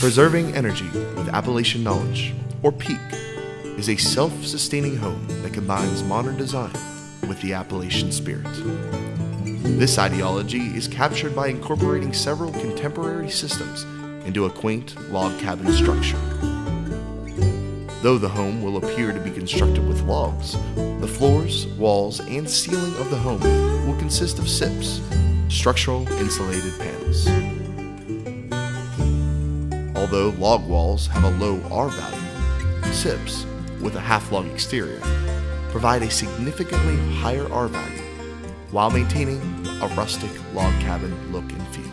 Preserving Energy with Appalachian Knowledge, or PEAK, is a self-sustaining home that combines modern design with the Appalachian spirit. This ideology is captured by incorporating several contemporary systems into a quaint log cabin structure. Though the home will appear to be constructed with logs, the floors, walls, and ceiling of the home will consist of SIPs, structural insulated panels. Although log walls have a low R value, SIPs, with a half-log exterior, provide a significantly higher R value while maintaining a rustic log cabin look and feel.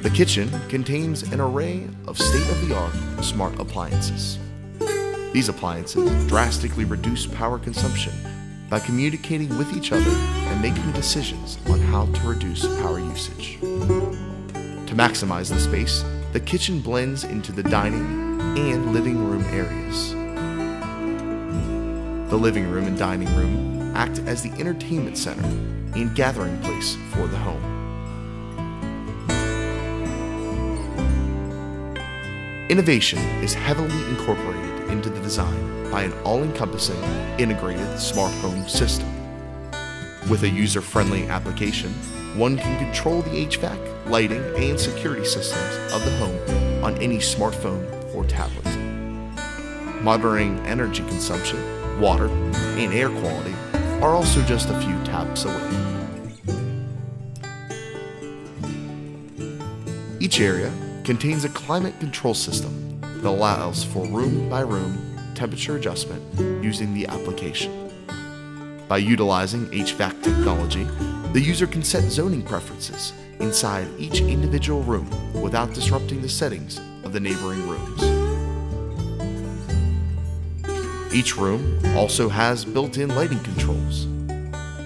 The kitchen contains an array of state-of-the-art smart appliances. These appliances drastically reduce power consumption by communicating with each other and making decisions on how to reduce power usage. To maximize the space, the kitchen blends into the dining and living room areas. The living room and dining room act as the entertainment center and gathering place for the home. Innovation is heavily incorporated into the design by an all-encompassing, integrated smart home system. With a user-friendly application, one can control the HVAC, lighting, and security systems of the home on any smartphone or tablet. Monitoring energy consumption, water, and air quality are also just a few taps away. Each area contains a climate control system that allows for room-by-room temperature adjustment using the application. By utilizing HVAC technology, the user can set zoning preferences inside each individual room without disrupting the settings of the neighboring rooms. Each room also has built-in lighting controls.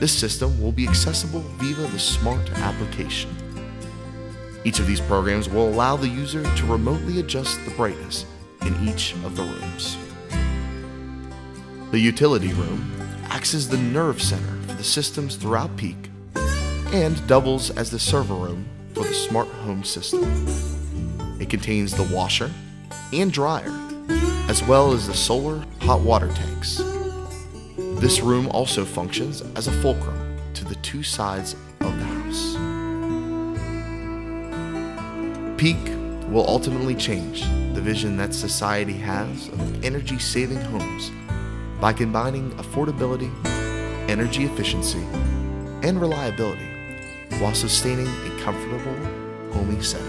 This system will be accessible via the smart application. Each of these programs will allow the user to remotely adjust the brightness in each of the rooms. The utility room acts as the nerve center for the systems throughout PEAK and doubles as the server room for the smart home system. It contains the washer and dryer, as well as the solar hot water tanks. This room also functions as a fulcrum to the two sides of the house. PEAK will ultimately change the vision that society has of energy-saving homes by combining affordability, energy efficiency, and reliability while sustaining a comfortable, homey setting.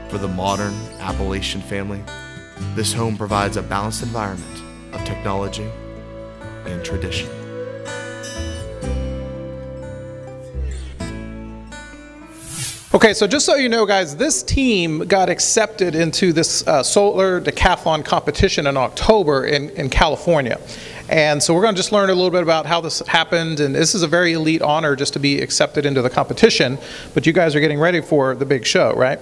For the modern Appalachian family, this home provides a balanced environment of technology and tradition. Okay, so just so you know, guys, this team got accepted into this solar decathlon competition in October in California. And so we're going to just learn a little bit about how this happened, and this is a very elite honor just to be accepted into the competition, but you guys are getting ready for the big show, right?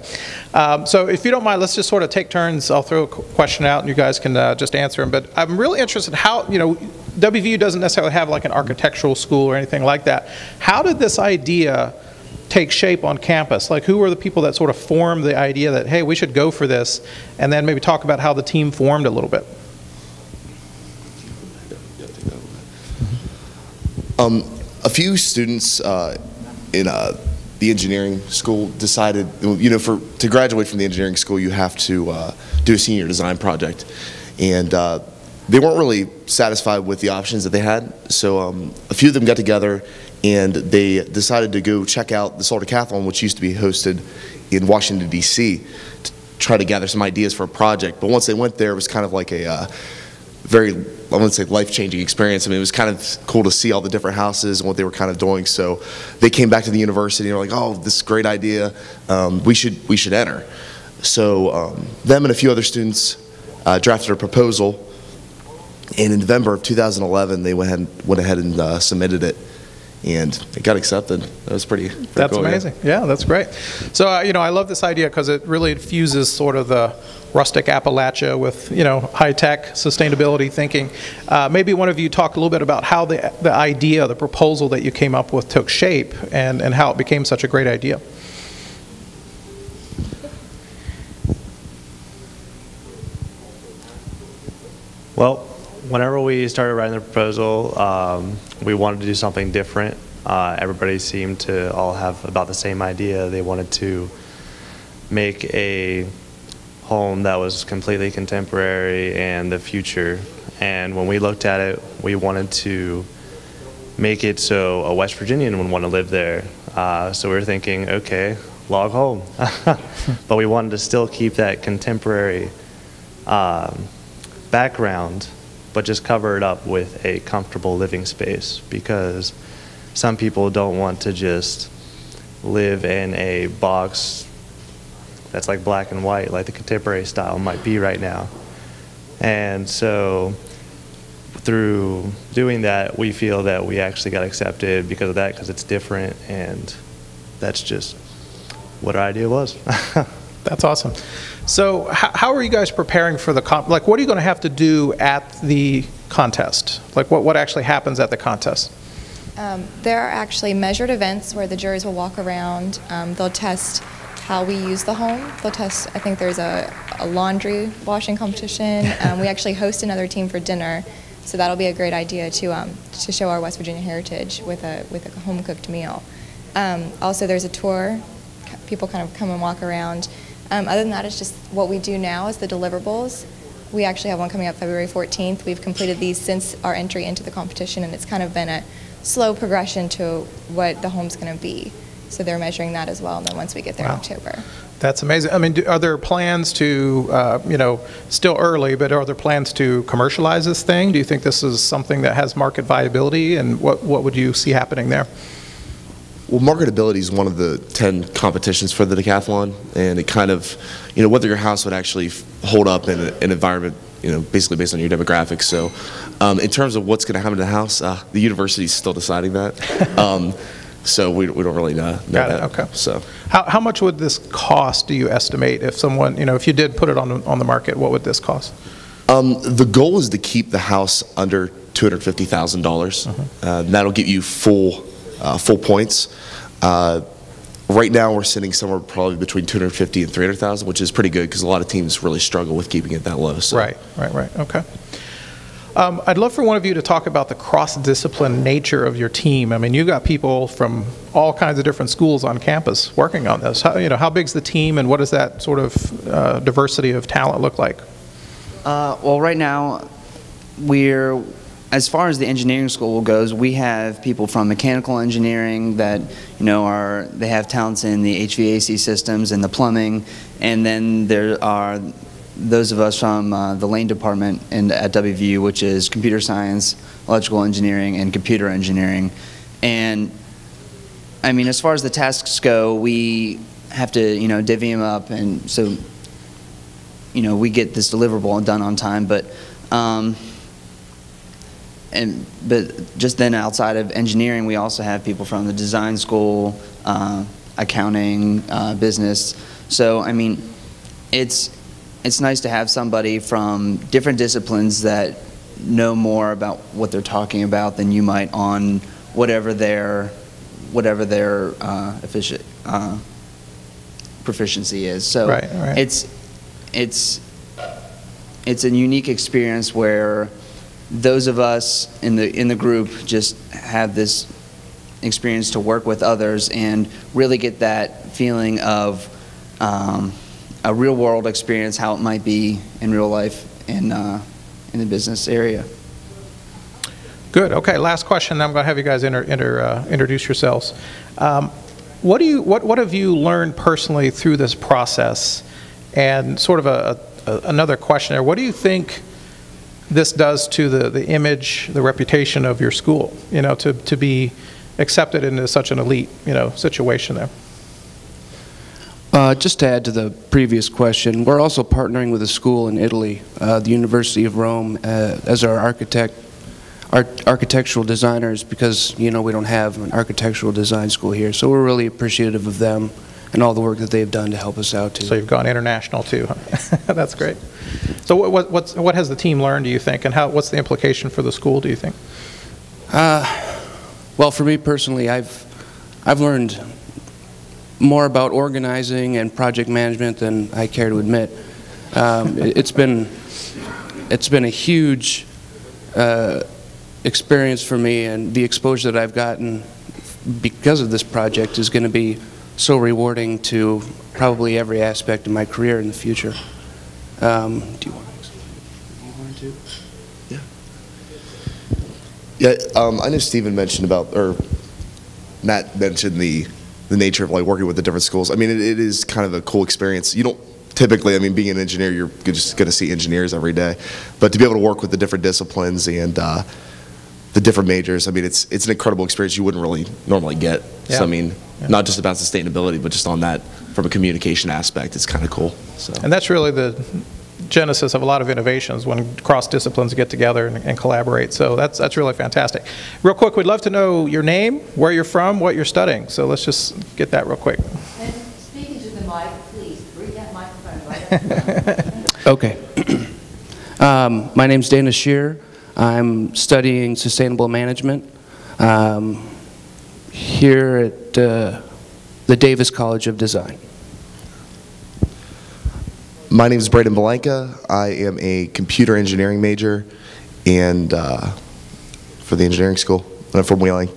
So if you don't mind, let's just sort of take turns. I'll throw a question out and you guys can just answer them. But I'm really interested how, you know, WVU doesn't necessarily have like an architectural school or anything like that. How did this idea take shape on campus? Like, who were the people that sort of formed the idea that, hey, we should go for this, and then maybe talk about how the team formed a little bit? A few students in the engineering school decided, you know, to graduate from the engineering school, you have to do a senior design project, and they weren't really satisfied with the options that they had. So a few of them got together and they decided to go check out the Solar Decathlon, which used to be hosted in Washington, D.C., to try to gather some ideas for a project. But once they went there, it was kind of like a very, I wouldn't say life-changing experience. I mean, it was kind of cool to see all the different houses and what they were kind of doing. So they came back to the university and were like, oh, this is a great idea. We should enter. So them and a few other students drafted a proposal, and in November of 2011, they went ahead and submitted it. and it got accepted. That was pretty That's cool, amazing. Yeah, that's great. So, I love this idea because it really fuses sort of the rustic Appalachia with, high-tech sustainability thinking. Maybe one of you talk a little bit about how the idea, the proposal that you came up with took shape and how it became such a great idea. Well, whenever we started writing the proposal, we wanted to do something different. Everybody seemed to all have about the same idea. They wanted to make a home that was completely contemporary and the future. And when we looked at it, we wanted to make it so a West Virginian would want to live there. So we were thinking, okay, log home. But we wanted to still keep that contemporary background, but just cover it up with a comfortable living space, because some people don't want to just live in a box that's like black and white, like the contemporary style might be right now. And so through doing that, we feel that we actually got accepted because of that, because it's different, and that's just what our idea was. That's awesome. So how are you guys preparing for the what are you going to have to do at the contest? Like what actually happens at the contest? There are actually measured events where the jurors will walk around. They'll test how we use the home. They'll test, I think there's a laundry washing competition. We actually host another team for dinner, so that'll be a great idea to show our West Virginia heritage with a home cooked meal. Also, there's a tour. People kind of come and walk around. Other than that, it's just what we do now is the deliverables. We actually have one coming up February 14th. We've completed these since our entry into the competition, and it's kind of been a slow progression to what the home's going to be. So they're measuring that as well, and then once we get there in October. That's amazing. I mean, are there plans to, still early, but are there plans to commercialize this thing? Do you think this is something that has market viability, and what would you see happening there? Well, marketability is one of the 10 competitions for the Decathlon, and it kind of, whether your house would actually hold up in an environment, basically based on your demographics. So in terms of what's going to happen to the house, the university is still deciding that. So we don't really know that. Okay. So how much would this cost, do you estimate, if someone, if you did put it on the market, what would this cost? The goal is to keep the house under $250,000. That'll get you full points. Right now we're sitting somewhere probably between $250,000 and $300,000, which is pretty good because a lot of teams really struggle with keeping it that low. So. Right. Okay. I'd love for one of you to talk about the cross-discipline nature of your team. I mean, you've got people from all kinds of different schools on campus working on this. How big's the team, and what does that sort of diversity of talent look like? Well, right now, as far as the engineering school goes, we have people from mechanical engineering that they have talents in the HVAC systems and the plumbing, and then there are those of us from the lane department at WVU, which is computer science, electrical engineering, and computer engineering. And I mean, as far as the tasks go, we have to divvy them up, and so we get this deliverable done on time. But just then, outside of engineering, we also have people from the design school, accounting, business. So I mean, it's nice to have somebody from different disciplines that know more about what they're talking about than you might on whatever their proficiency is. So right. It's a unique experience where those of us in the group just have this experience to work with others and really get that feeling of a real world experience, how it might be in real life in the business area. Good. Okay. Last question. I'm going to have you guys introduce yourselves. What have you learned personally through this process? And sort of another question there. What do you think this does to the image, the reputation of your school? To be accepted into such an elite situation there. Just to add to the previous question, we're also partnering with a school in Italy, the University of Rome, as our architect architectural designers because, you know, we don't have an architectural design school here. So we're really appreciative of them and all the work that they've done to help us out too. So you've gone international too, huh? That's great. So what has the team learned, do you think, and what's the implication for the school, do you think? Well, for me personally, I've learned more about organizing and project management than I care to admit. It's been a huge experience for me, and the exposure that I've gotten because of this project is going to be so rewarding to probably every aspect of my career in the future. Do you want to? Yeah, I know Stephen mentioned about, or Matt mentioned the nature of like working with the different schools. I mean, it is kind of a cool experience. You don't typically, I mean, being an engineer, you're just going to see engineers every day, but to be able to work with the different disciplines and the different majors, I mean, it's an incredible experience you wouldn't really normally get. Yeah. So I mean, not just about sustainability, but just on that from a communication aspect, it's kind of cool. So. And that's really the genesis of a lot of innovations when cross disciplines get together and collaborate. So that's really fantastic. Real quick, we'd love to know your name, where you're from, what you're studying. So let's just get that real quick. And speaking to the mic, please bring that microphone right up. Okay. My name's Dana Shear. I'm studying sustainable management here at the Davis College of Design. My name is Braden Belanca. I am a computer engineering major and for the engineering school. I'm from Wheeling.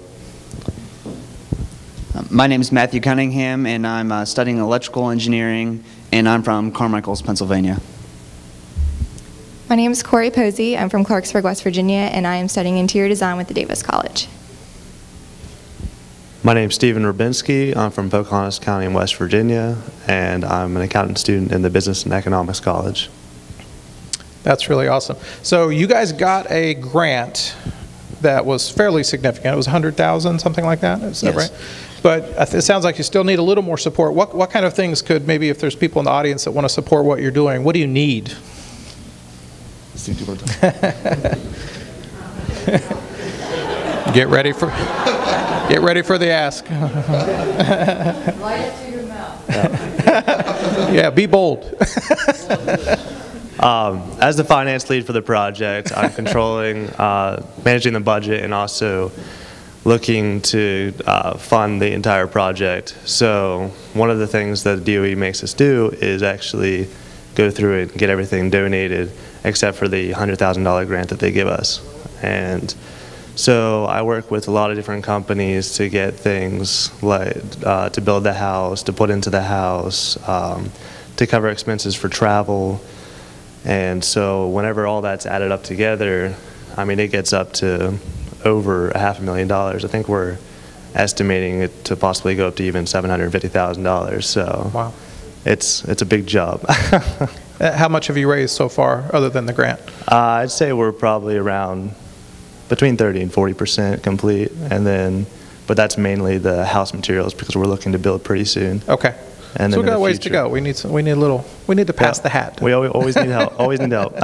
My name is Matthew Cunningham, and I'm studying electrical engineering, and I'm from Carmichaels, Pennsylvania. My name is Corey Posey. I'm from Clarksburg, West Virginia, and I am studying interior design with the Davis College. My name's Stephen Rubinski. I'm from Pocahontas County in West Virginia, and I'm an accountant student in the Business and Economics College. That's really awesome. So you guys got a grant that was fairly significant. It was $100,000, something like that. Is that Yes. right? But it sounds like you still need a little more support. What kind of things could, maybe if there's people in the audience that want to support what you're doing, what do you need? Steve, do you want to Get ready for the ask. Right up to your mouth. Yeah, be bold. As the finance lead for the project, I'm controlling, managing the budget, and also looking to fund the entire project. So one of the things that the DOE makes us do is actually go through it and get everything donated, except for the $100,000 grant that they give us. And so I work with a lot of different companies to get things like to build the house, to put into the house, to cover expenses for travel. And so whenever all that's added up together, I mean, it gets up to over $500,000. I think we're estimating it to possibly go up to even $750,000. So Wow. it's a big job. How much have you raised so far, other than the grant? I'd say we're probably around between 30 and 40% complete, and then, but that's mainly the house materials because we're looking to build pretty soon. Okay. And So then we've got in a the ways to future- go. We need to pass the hat. We always need help. Always need help.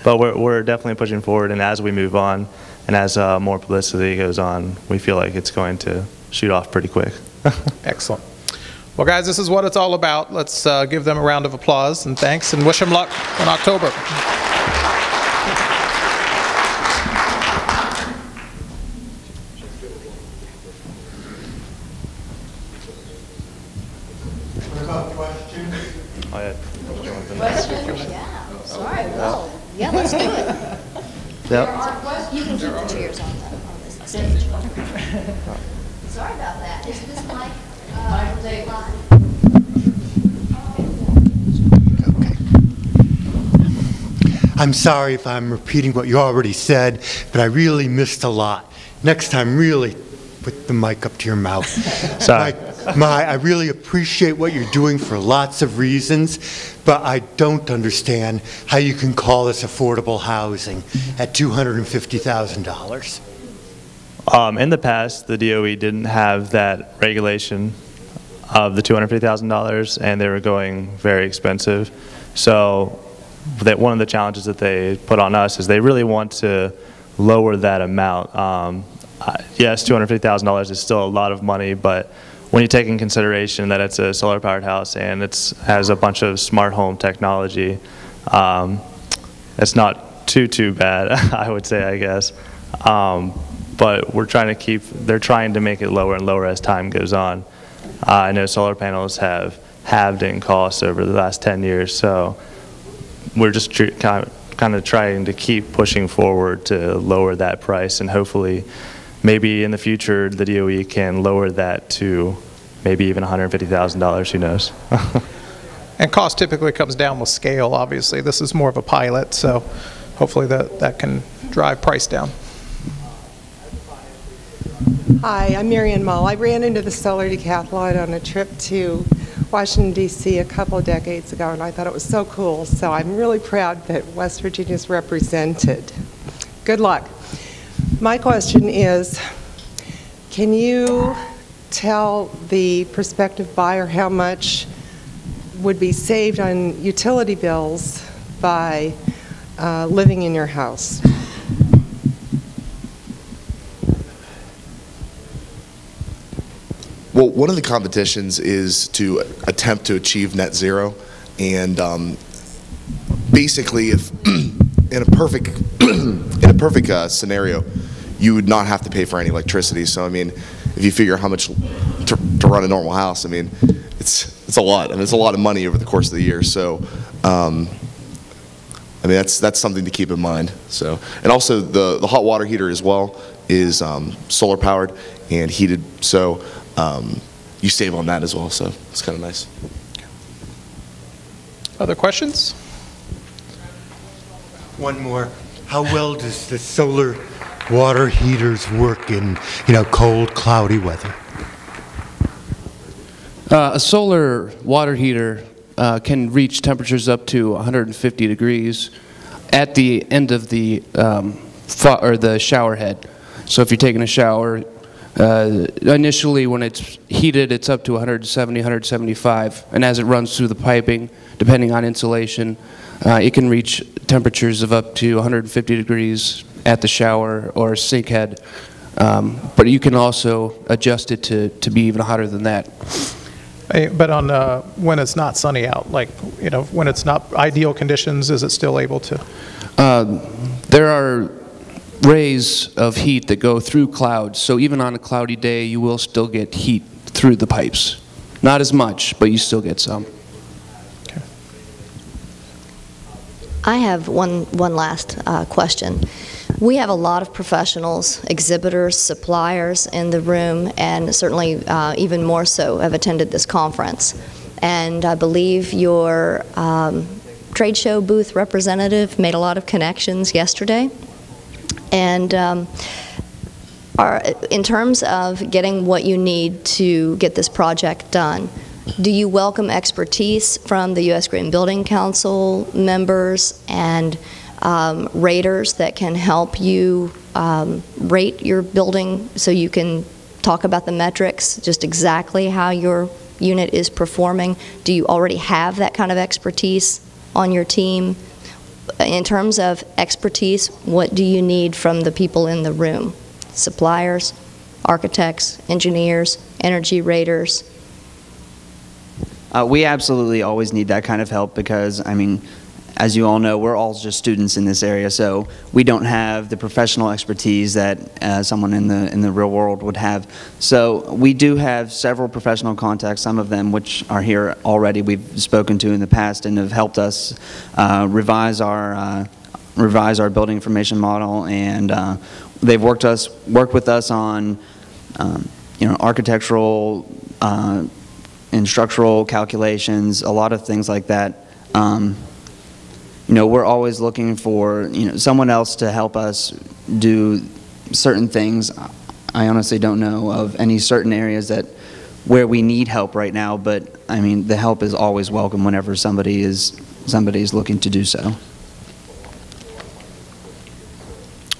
But we're definitely pushing forward, and as we move on, and as more publicity goes on, we feel like it's going to shoot off pretty quick. Excellent. Well, guys, this is what it's all about. Let's give them a round of applause and thanks, and wish them luck in October. Questions? Yeah. Sorry. Well, yeah, let's do it. There are questions. You can keep the chairs on this stage. Sorry about that. Is this mic live? I'm sorry if I'm repeating what you already said, but I really missed a lot. Next time, really put the mic up to your mouth. Sorry. I really appreciate what you're doing for lots of reasons, but I don't understand how you can call this affordable housing at $250,000. In the past, the DOE didn't have that regulation of the $250,000, and they were going very expensive. So that one of the challenges that they put on us is they really want to lower that amount. Yes, $250,000 is still a lot of money, but when you take in consideration that it's a solar-powered house and it has a bunch of smart home technology, it's not too bad, I would say, I guess. But they're trying to make it lower and lower as time goes on. I know solar panels have halved in cost over the last 10 years, so we're just kind of trying to keep pushing forward to lower that price, and hopefully maybe in the future the DOE can lower that to maybe even $150,000, who knows. And cost typically comes down with scale, obviously. This is more of a pilot, so hopefully that can drive price down. Hi, I'm Marianne Mull. I ran into the Solar Decathlon on a trip to Washington, D.C. a couple of decades ago, and I thought it was so cool. So I'm really proud that West Virginia is represented. Good luck. My question is, can you tell the prospective buyer how much would be saved on utility bills by living in your house? Well, one of the competitions is to attempt to achieve net zero, and basically, if in a perfect scenario, you would not have to pay for any electricity. So, I mean, if you figure how much to run a normal house, I mean, it's a lot. I mean, it's a lot of money over the course of the year. So, I mean, that's something to keep in mind. So, and also the hot water heater as well is solar powered and heated. So. You save on that as well, so it's kind of nice. Other questions? One more. How well does the solar water heaters work in, cold, cloudy weather? A solar water heater can reach temperatures up to 150 degrees at the end of the shower head. So if you're taking a shower, initially when it's heated, it's up to 170, 175, and as it runs through the piping, depending on insulation, it can reach temperatures of up to 150 degrees at the shower or sink head, but you can also adjust it to be even hotter than that. But on when it's not sunny out, like when it's not ideal conditions, is it still able to? There are rays of heat that go through clouds, so even on a cloudy day you will still get heat through the pipes. Not as much, but you still get some. Okay. I have one last question. We have a lot of professionals, exhibitors, suppliers in the room, and certainly even more so have attended this conference. And I believe your trade show booth representative made a lot of connections yesterday. And in terms of getting what you need to get this project done, do you welcome expertise from the U.S. Green Building Council members and raters that can help you rate your building so you can talk about the metrics, just exactly how your unit is performing? Do you already have that kind of expertise on your team? In terms of expertise, what do you need from the people in the room? Suppliers, architects, engineers, energy raters? We absolutely always need that kind of help because, I mean, as you all know, we're all just students in this area, so we don't have the professional expertise that someone in the real world would have. So we do have several professional contacts, some of them which are here already we've spoken to in the past and have helped us revise our building information model, and they've worked with us on architectural and structural calculations, a lot of things like that. We're always looking for someone else to help us do certain things. I honestly don't know of any certain areas where we need help right now, but I mean the help is always welcome whenever somebody is looking to do so.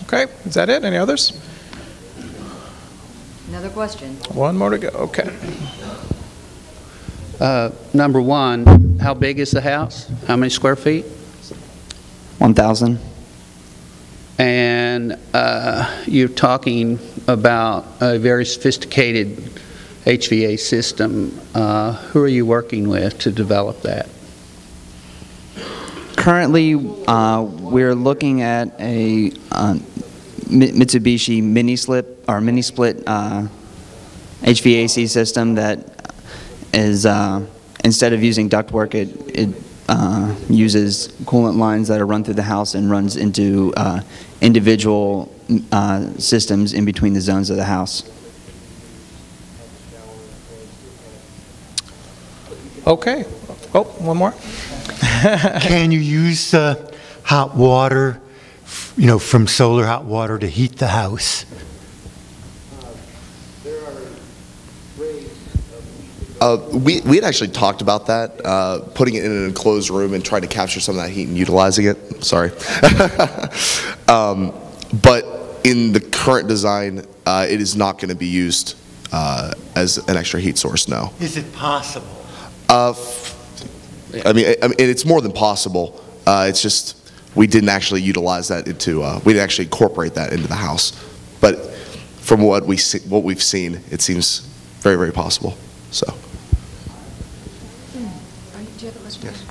Okay, is that it? Any others? Another question. One more to go. Okay. Number one, how big is the house? How many square feet? 1,000. and you're talking about a very sophisticated HVA system. Who are you working with to develop that? Currently, we're looking at a Mitsubishi mini split HVAC system that is instead of using ductwork, it uses coolant lines that are run through the house and runs into individual systems in between the zones of the house. Okay. Oh, one more. Can you use hot water, from solar hot water to heat the house? We had actually talked about that, putting it in an enclosed room and trying to capture some of that heat and utilizing it. Sorry. But in the current design, it is not going to be used as an extra heat source, no. Is it possible? I mean, it's more than possible. It's just we didn't actually utilize that into. We didn't actually incorporate that into the house. But from what we've seen, it seems very, very possible. So. Do you have a question? Yes.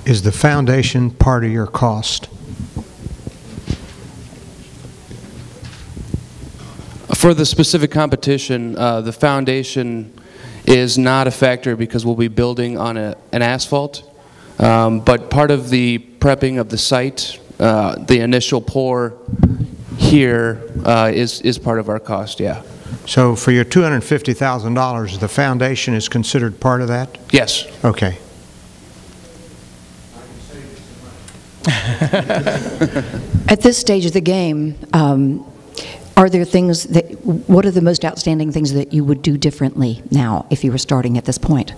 Is the foundation part of your cost? For the specific competition, the foundation is not a factor because we'll be building on an asphalt. But part of the prepping of the site, the initial pour here is part of our cost, yeah. So for your $250,000, the foundation is considered part of that? Yes. Okay. At this stage of the game, are there things what are the most outstanding things that you would do differently now if you were starting at this point?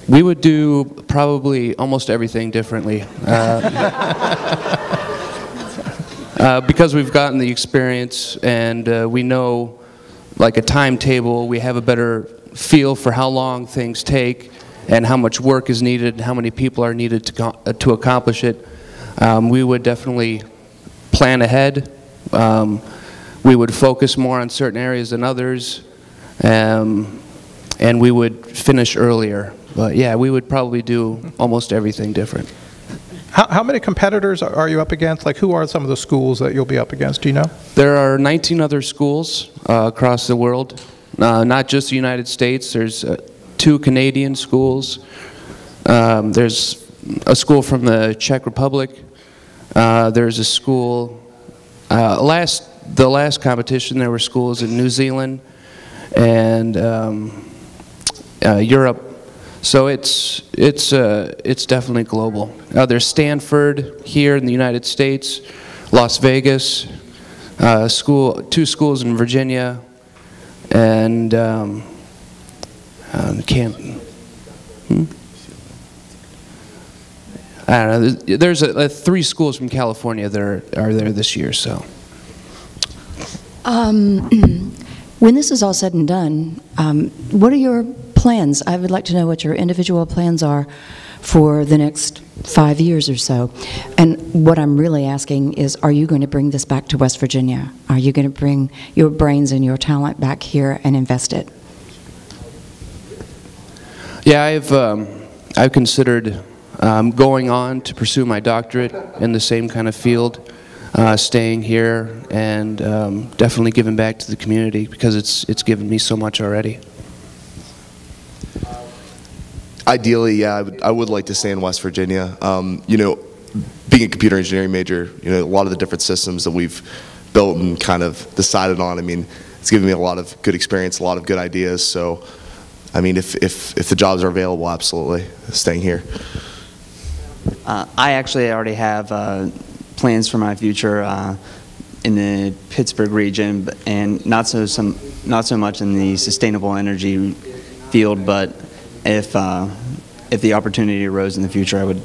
We would do probably almost everything differently. Because we've gotten the experience and we know like a timetable, we have a better feel for how long things take and how much work is needed and how many people are needed to accomplish it. We would definitely plan ahead. We would focus more on certain areas than others, and we would finish earlier. But yeah, we would probably do almost everything different. How many competitors are you up against? Like, who are some of the schools that you'll be up against? Do you know? There are 19 other schools across the world, not just the United States. There's 2 Canadian schools. There's a school from the Czech Republic. There's a school. The last competition, there were schools in New Zealand and Europe. So it's definitely global. There's Stanford here in the United States, Las Vegas, 2 schools in Virginia, and Canton. I don't know. There's 3 schools from California that are there this year. So. When this is all said and done, what are your plans? I would like to know what your individual plans are for the next 5 years or so. And what I'm really asking is, are you going to bring this back to West Virginia? Are you going to bring your brains and your talent back here and invest it? Yeah, I've considered going on to pursue my doctorate in the same kind of field, staying here, and definitely giving back to the community because it's given me so much already. Ideally, yeah, I would like to stay in West Virginia. You know, being a computer engineering major, you know, a lot of the different systems that we've built and kind of decided on, I mean, it's given me a lot of good experience, a lot of good ideas. So, I mean, if the jobs are available, absolutely, staying here. I actually already have plans for my future in the Pittsburgh region, and not so much in the sustainable energy field, but if the opportunity arose in the future, I would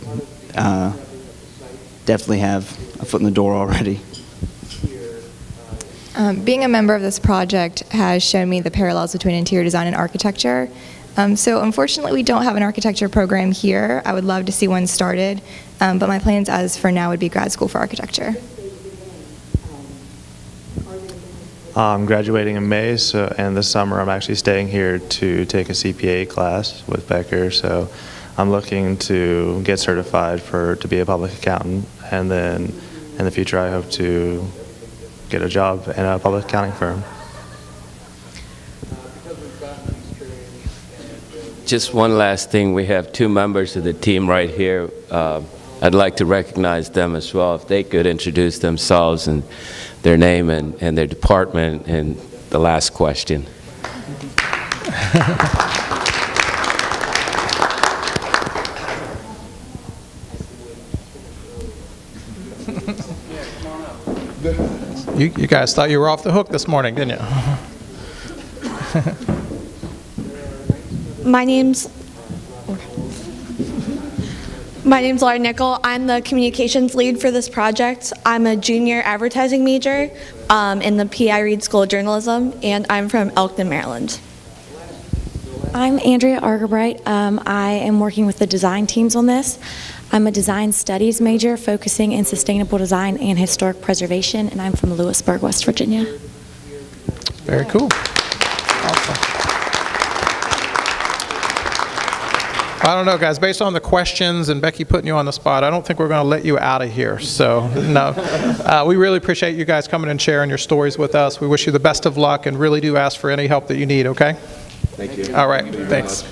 definitely have a foot in the door already. Being a member of this project has shown me the parallels between interior design and architecture. So unfortunately, we don't have an architecture program here. I would love to see one started, but my plans as for now would be grad school for architecture. I'm graduating in May, and this summer I'm actually staying here to take a CPA class with Becker, so I'm looking to get certified to be a public accountant, and then in the future I hope to get a job in a public accounting firm. Just one last thing, we have two members of the team right here. I'd like to recognize them as well. If they could introduce themselves and their name and their department and the last question. You guys thought you were off the hook this morning, didn't you? My name's Laura Nickel. I'm the communications lead for this project. I'm a junior advertising major in the P.I. Reed School of Journalism, and I'm from Elkton, Maryland. I'm Andrea Argerbright. I am working with the design teams on this. I'm a design studies major focusing in sustainable design and historic preservation, and I'm from Lewisburg, West Virginia. Very cool. Awesome. I don't know, guys, based on the questions and Becky putting you on the spot, I don't think we're going to let you out of here. So, no. We really appreciate you guys coming and sharing your stories with us. We wish you the best of luck and really do ask for any help that you need, okay? Thank you. All right, thanks.